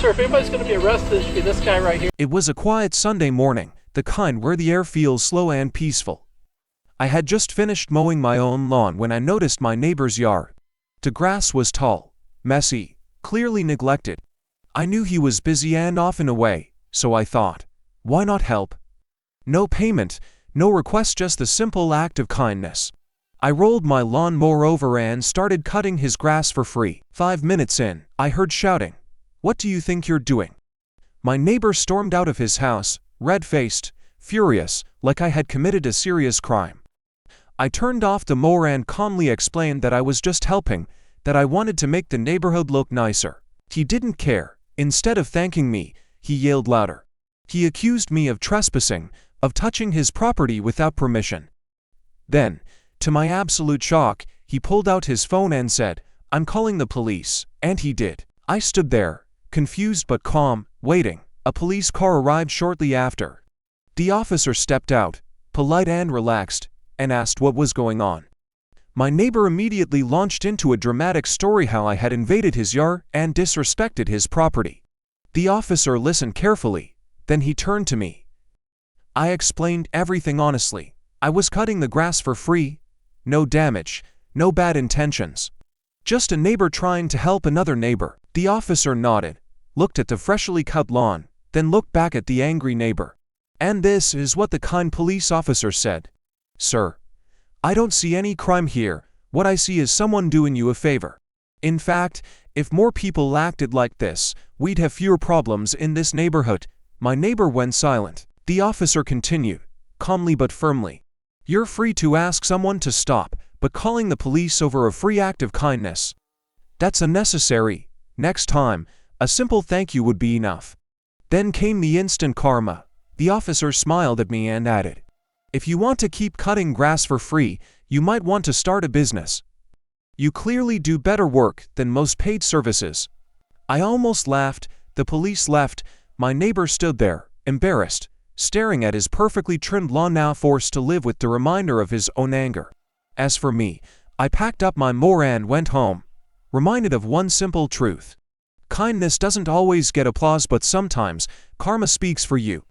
sir, if anybody's going to be arrested, it should be this guy right here. It was a quiet Sunday morning, the kind where the air feels slow and peaceful. I had just finished mowing my own lawn when I noticed my neighbor's yard. The grass was tall, messy, clearly neglected. I knew he was busy and often away, so I thought, why not help? No payment, no request, just the simple act of kindness. I rolled my lawnmower over and started cutting his grass for free. 5 minutes in, I heard shouting. "What do you think you're doing?" My neighbor stormed out of his house, red-faced, furious, like I had committed a serious crime. I turned off the mower and calmly explained that I was just helping, that I wanted to make the neighborhood look nicer. He didn't care. Instead of thanking me, he yelled louder. He accused me of trespassing, of touching his property without permission. Then, to my absolute shock, he pulled out his phone and said, "I'm calling the police," and he did. I stood there, confused but calm, waiting. A police car arrived shortly after. The officer stepped out, polite and relaxed, and asked what was going on. My neighbor immediately launched into a dramatic story how I had invaded his yard and disrespected his property. The officer listened carefully, then he turned to me. I explained everything honestly. I was cutting the grass for free. No damage, no bad intentions. Just a neighbor trying to help another neighbor. The officer nodded, looked at the freshly cut lawn, then looked back at the angry neighbor. And this is what the kind police officer said. "Sir, I don't see any crime here. What I see is someone doing you a favor. In fact, if more people acted like this, we'd have fewer problems in this neighborhood." My neighbor went silent. The officer continued, calmly but firmly. "You're free to ask someone to stop, but calling the police over a free act of kindness, that's unnecessary. Next time, a simple thank you would be enough." Then came the instant karma. The officer smiled at me and added, "If you want to keep cutting grass for free, you might want to start a business. You clearly do better work than most paid services." I almost laughed. The police left. My neighbor stood there, embarrassed, staring at his perfectly trimmed lawn, now forced to live with the reminder of his own anger. As for me, I packed up my mower and went home, reminded of one simple truth. Kindness doesn't always get applause, but sometimes karma speaks for you.